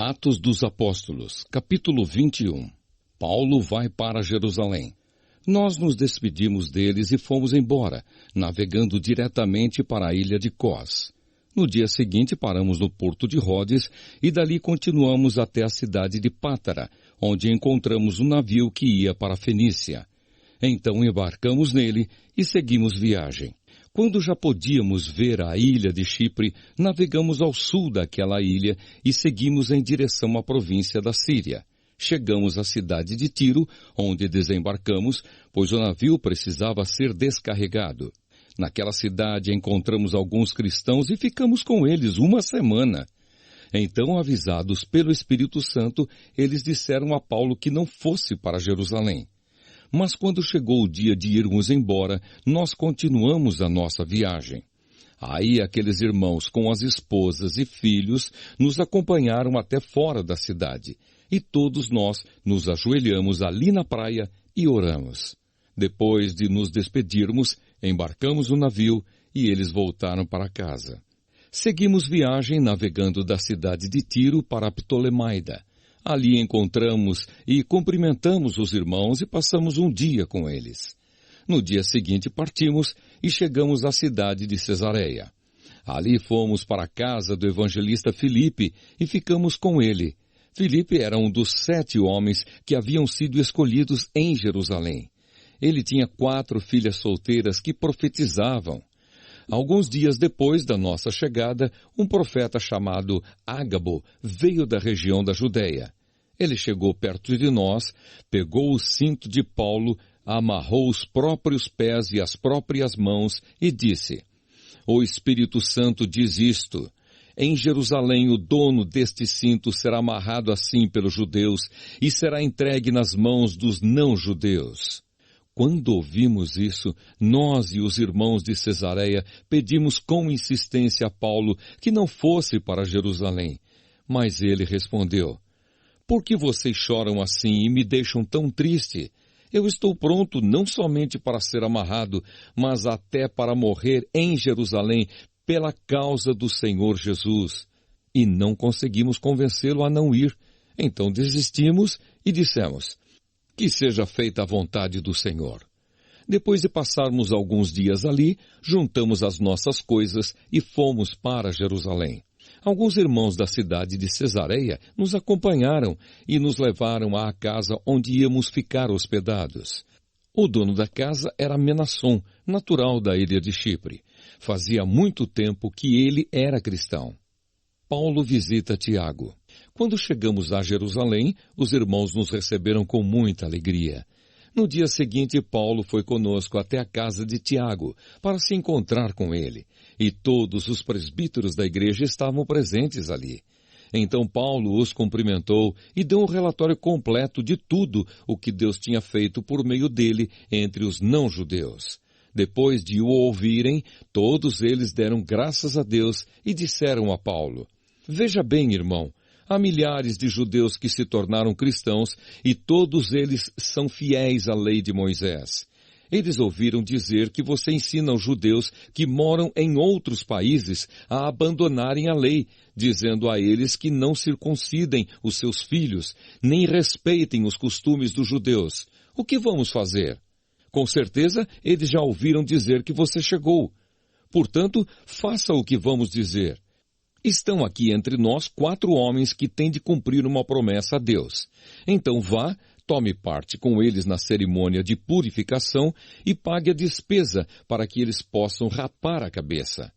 Atos dos Apóstolos, capítulo 21. Paulo vai para Jerusalém. Nós nos despedimos deles e fomos embora, navegando diretamente para a ilha de Cós. No dia seguinte paramos no porto de Rhodes e dali continuamos até a cidade de Pátara, onde encontramos um navio que ia para a Fenícia. Então embarcamos nele e seguimos viagem. Quando já podíamos ver a ilha de Chipre, navegamos ao sul daquela ilha e seguimos em direção à província da Síria. Chegamos à cidade de Tiro, onde desembarcamos, pois o navio precisava ser descarregado. Naquela cidade encontramos alguns cristãos e ficamos com eles uma semana. Então, avisados pelo Espírito Santo, eles disseram a Paulo que não fosse para Jerusalém. Mas quando chegou o dia de irmos embora, nós continuamos a nossa viagem. Aí aqueles irmãos com as esposas e filhos nos acompanharam até fora da cidade, e todos nós nos ajoelhamos ali na praia e oramos. Depois de nos despedirmos, embarcamos no navio e eles voltaram para casa. Seguimos viagem navegando da cidade de Tiro para Ptolemaida. Ali encontramos e cumprimentamos os irmãos e passamos um dia com eles. No dia seguinte partimos e chegamos à cidade de Cesareia. Ali fomos para a casa do evangelista Filipe e ficamos com ele. Filipe era um dos 7 homens que haviam sido escolhidos em Jerusalém. Ele tinha 4 filhas solteiras que profetizavam. Alguns dias depois da nossa chegada, um profeta chamado Ágabo veio da região da Judéia. Ele chegou perto de nós, pegou o cinto de Paulo, amarrou os próprios pés e as próprias mãos e disse: "O Espírito Santo diz isto: em Jerusalém o dono deste cinto será amarrado assim pelos judeus e será entregue nas mãos dos não-judeus." Quando ouvimos isso, nós e os irmãos de Cesareia pedimos com insistência a Paulo que não fosse para Jerusalém. Mas ele respondeu: "Por que vocês choram assim e me deixam tão triste? Eu estou pronto não somente para ser amarrado, mas até para morrer em Jerusalém pela causa do Senhor Jesus." E não conseguimos convencê-lo a não ir. Então desistimos e dissemos: "Que seja feita a vontade do Senhor." Depois de passarmos alguns dias ali, juntamos as nossas coisas e fomos para Jerusalém. Alguns irmãos da cidade de Cesareia nos acompanharam e nos levaram à casa onde íamos ficar hospedados. O dono da casa era Menasson, natural da ilha de Chipre. Fazia muito tempo que ele era cristão. Paulo visita Tiago. Quando chegamos a Jerusalém, os irmãos nos receberam com muita alegria. No dia seguinte, Paulo foi conosco até a casa de Tiago, para se encontrar com ele, e todos os presbíteros da igreja estavam presentes ali. Então Paulo os cumprimentou e deu um relatório completo de tudo o que Deus tinha feito por meio dele entre os não-judeus. Depois de o ouvirem, todos eles deram graças a Deus e disseram a Paulo: "Veja bem, irmão, há milhares de judeus que se tornaram cristãos e todos eles são fiéis à lei de Moisés. Eles ouviram dizer que você ensina aos judeus que moram em outros países a abandonarem a lei, dizendo a eles que não circuncidem os seus filhos, nem respeitem os costumes dos judeus. O que vamos fazer? Com certeza, eles já ouviram dizer que você chegou. Portanto, faça o que vamos dizer. Estão aqui entre nós 4 homens que têm de cumprir uma promessa a Deus. Então vá, tome parte com eles na cerimônia de purificação e pague a despesa para que eles possam rapar a cabeça.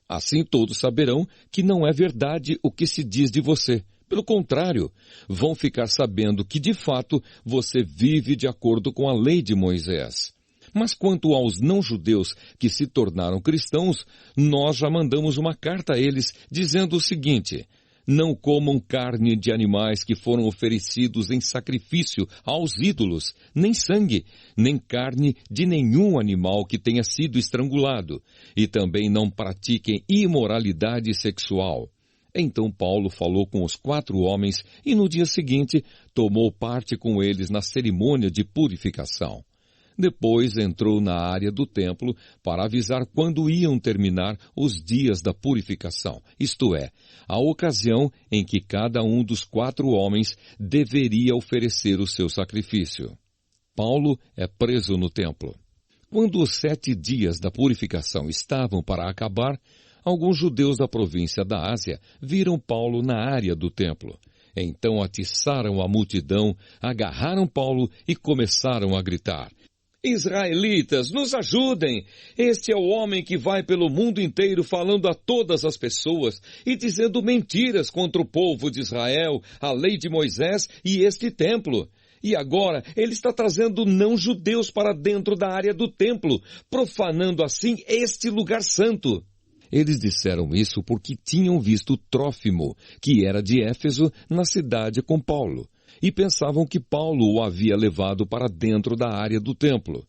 Assim todos saberão que não é verdade o que se diz de você. Pelo contrário, vão ficar sabendo que de fato você vive de acordo com a lei de Moisés. Mas quanto aos não-judeus que se tornaram cristãos, nós já mandamos uma carta a eles dizendo o seguinte: não comam carne de animais que foram oferecidos em sacrifício aos ídolos, nem sangue, nem carne de nenhum animal que tenha sido estrangulado, e também não pratiquem imoralidade sexual. Então Paulo falou com os 4 homens e no dia seguinte tomou parte com eles na cerimônia de purificação. Depois entrou na área do templo para avisar quando iam terminar os dias da purificação, isto é, a ocasião em que cada um dos 4 homens deveria oferecer o seu sacrifício. Paulo é preso no templo. Quando os 7 dias da purificação estavam para acabar, alguns judeus da província da Ásia viram Paulo na área do templo. Então atiçaram a multidão, agarraram Paulo e começaram a gritar: Israelitas, nos ajudem! Este é o homem que vai pelo mundo inteiro falando a todas as pessoas e dizendo mentiras contra o povo de Israel, a lei de Moisés e este templo. E agora ele está trazendo não-judeus para dentro da área do templo, profanando assim este lugar santo. Eles disseram isso porque tinham visto Trófimo, que era de Éfeso, na cidade com Paulo, e pensavam que Paulo o havia levado para dentro da área do templo.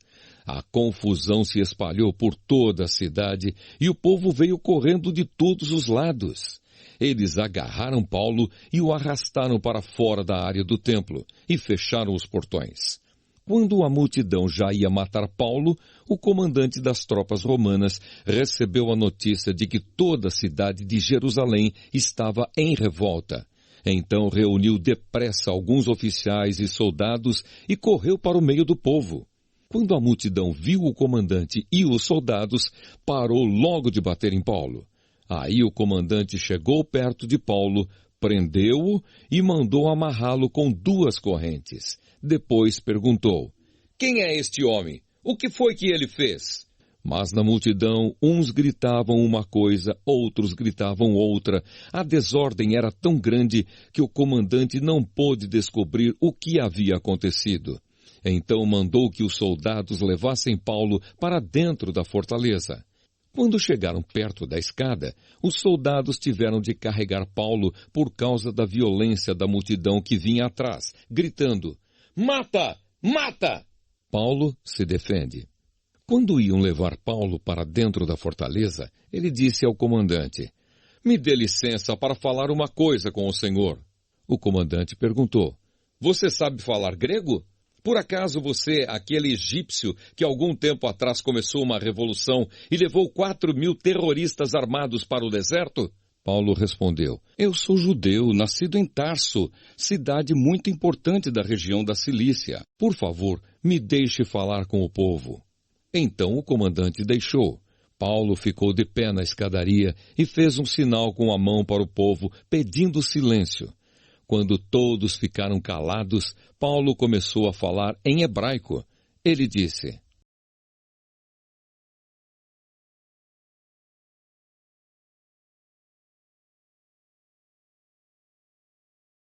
A confusão se espalhou por toda a cidade e o povo veio correndo de todos os lados. Eles agarraram Paulo e o arrastaram para fora da área do templo e fecharam os portões. Quando a multidão já ia matar Paulo, o comandante das tropas romanas recebeu a notícia de que toda a cidade de Jerusalém estava em revolta. Então reuniu depressa alguns oficiais e soldados e correu para o meio do povo. Quando a multidão viu o comandante e os soldados, parou logo de bater em Paulo. Aí o comandante chegou perto de Paulo, prendeu-o e mandou amarrá-lo com 2 correntes. Depois perguntou: Quem é este homem? O que foi que ele fez? Mas na multidão, uns gritavam uma coisa, outros gritavam outra. A desordem era tão grande que o comandante não pôde descobrir o que havia acontecido. Então mandou que os soldados levassem Paulo para dentro da fortaleza. Quando chegaram perto da escada, os soldados tiveram de carregar Paulo por causa da violência da multidão que vinha atrás, gritando: Mata! Mata! Paulo se defende. Quando iam levar Paulo para dentro da fortaleza, ele disse ao comandante: Me dê licença para falar uma coisa com o senhor. O comandante perguntou: Você sabe falar grego? Por acaso você é aquele egípcio que algum tempo atrás começou uma revolução e levou 4.000 terroristas armados para o deserto? Paulo respondeu: Eu sou judeu, nascido em Tarso, cidade muito importante da região da Cilícia. Por favor, me deixe falar com o povo. Então o comandante deixou. Paulo ficou de pé na escadaria e fez um sinal com a mão para o povo, pedindo silêncio. Quando todos ficaram calados, Paulo começou a falar em hebraico. Ele disse: